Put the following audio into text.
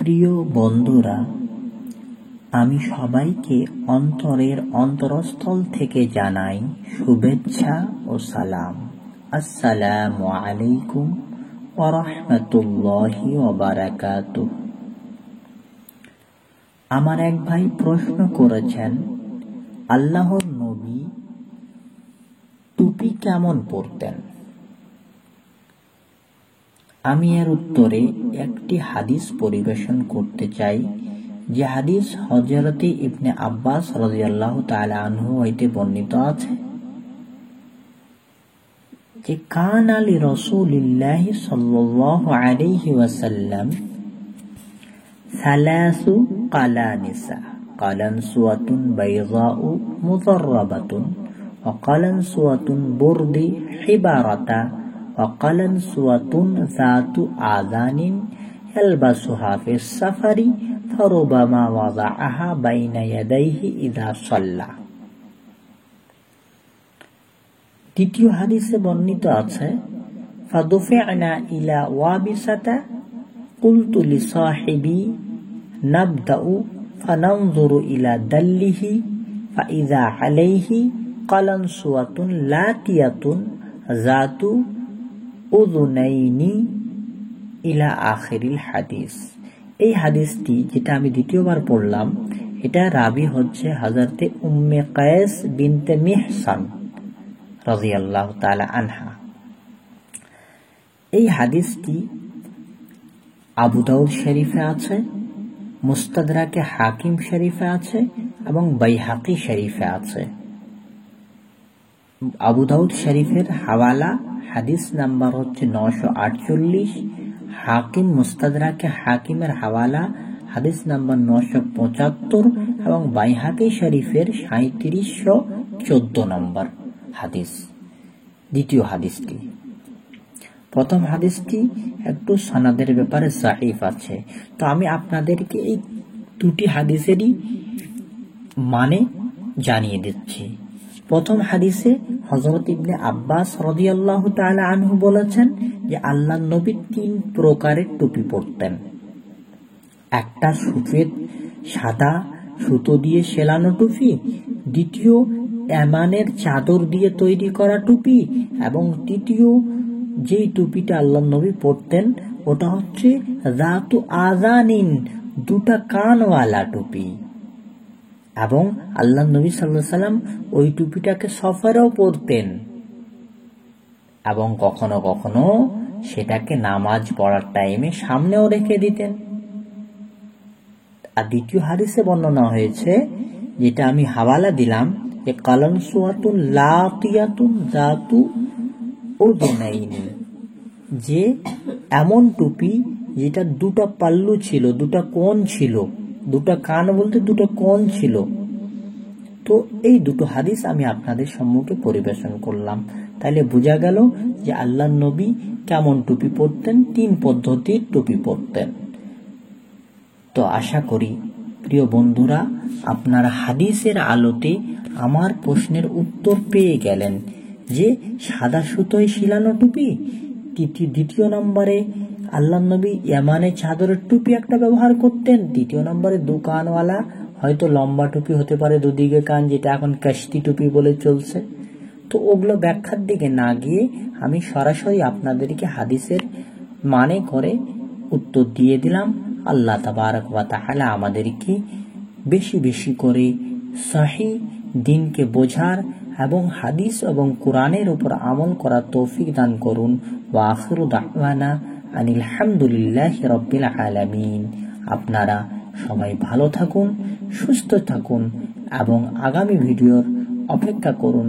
প্রিয় বন্ধুরা, আমি সবাইকে অন্তরের অন্তরস্থল থেকে জানাই শুভেচ্ছা ও সালাম। আসসালামু আলাইকুম ওয়া রাহমাতুল্লাহি ওয়া বারাকাতুহু। আমার এক ভাই প্রশ্ন করেছেন, আল্লাহর নবী টুপি কেমন পরতেন? আমি এর উত্তরে একটি হাদিস পরিবেশন করতে চাই, যে হাদিস হযরত ইবনে আব্বাস রাদিয়াল্লাহু তাআলা আনহু হইতে বর্ণিত আছে যে কানা লি রাসূলিল্লাহি সাল্লাল্লাহু আলাইহি ওয়াসাল্লাম সালাসু কালানিসা, কালানসুয়াতুন বাইযাউ মুযাররাবাতুন ওয়া কালানসুয়াতুন বুরদি হিবারাতা ওয়া কালানসুয়াতুন যাতু আযানিন ইয়ালবাসুহা ফিস সাফারি ফারুবামা ওয়াদাআহা বাইনা ইয়াদাইহি ইযা সাল্লা। দ্বিতীয় হাদিসে বর্ণিত আছে, ফাদুফি'না ইলা ওয়াবিসাতা কুলতু লিসাহিবি নাবদাউ ফানানজুরু ইলা দাল্লিহি ফাইযা আলাইহি কালানসুয়াতুন লাতিয়াতুন যাতু উযুনাইনি ইলা আখিরিল হাদিস। এই হাদিসটি যেটা আমি দ্বিতীয়বার পড়লাম, এটা রাবি হচ্ছে হযরতে উম্মে কায়েস বিনতে মিহসান রাদিয়াল্লাহু তাআলা আনহা। এই হাদিসটি আবু দাউদ শরীফে আছে, মুস্তাদরাকে হাকিম শরীফে আছে এবং বাইহাকি শরীফে আছে। আবু দাউদ শরীফের হাওয়ালা হাদিস নাম্বার হচ্ছে 948, হাকিম মুস্তাদরাকে হাকিমের হাওয়ালা হাদিস নাম্বার 975 এবং বাইহাকি শরীফের 3714 নম্বর হাদিস। দ্বিতীয় হাদিসটি, প্রথম হাদিসটি একটু সনদের ব্যাপারে যায়ীফ আছে, তো আমি আপনাদেরকে এই দুটি হাদিসেরই মানে জানিয়ে দিচ্ছি। প্রথম হাদিসে হযরত ইবনে আব্বাস রাদিয়াল্লাহু তাআলা আনহু বলেছেন যে আল্লাহর নবী 3 প্রকারের টুপি পরতেন। একটা সফেদ সাদা সুতো দিয়ে সেলানো টুপি, দ্বিতীয় এমানের চাদর দিয়ে তৈরি করা টুপি, এবং তৃতীয় যেই টুপিটা আল্লাহর নবী পরতেন ওটা হচ্ছে যাতু আযানিন, দুটা কানওয়ালা টুপি। এবং আল্লাহর নবী সাল্লাল্লাহু আলাইহি সাল্লাম ওই টুপিটাকে সফরেও পরতেন এবং কখনো কখনো সেটাকে নামাজ পড়ার টাইমে সামনেও রেখে দিতেন। আর দ্বিতীয় হাদিসে বর্ণনা হয়েছে, যেটা আমি হাওয়ালা দিলাম, যে কালানসুয়াতুন লাতিয়াতুন যাতু উযুনাইনি, যে এমন টুপি যেটা দুটা পাল্লু ছিল, দুটা কোণ ছিল, দুটা কান বলতে দুটো কোণ ছিল। তো এই দুটো হাদিস আমি আপনাদের সম্মুখে পরিবেশন করলাম। তাহলে বোঝা গেল যে আল্লাহর নবী কেমন টুপি পরতেন, 3 পদ্ধতির টুপি পরতেন। তো আশা করি প্রিয় বন্ধুরা, আপনারা হাদিসের আলোতে আমার প্রশ্নের উত্তর পেয়ে গেলেন, যে সাদা সুতোয় শিলানো টুপি, দ্বিতীয় নম্বরে আল্লাহর নবী ইয়ামানে চাদরের টুপি একটা ব্যবহার করতেন, তৃতীয় নম্বরে দুকানওয়ালা, হয়তো লম্বা টুপি হতে পারে দুদিকে কান, যেটা এখন কাশতি টুপি বলে চলছে। তো ওগুলো ব্যাখ্যার দিকে না গিয়ে আমি সরাসরি আপনাদেরকে হাদিসের মানে করে উত্তর দিয়ে দিলাম। আল্লাহ তাবারক ওয়া তাআলা আমাদেরকে বেশি বেশি করে সহিহ দ্বীনকে বোঝার এবং হাদিস এবং কোরআনের উপর আমল করার তৌফিক দান করুন। ওয়া আখিরু দাওয়ানা আনিল হামদুলিল্লাহি রাব্বিল আলামিন। আপনারা সবাই ভালো থাকুন, সুস্থ থাকুন এবং আগামী ভিডিওর অপেক্ষা করুন।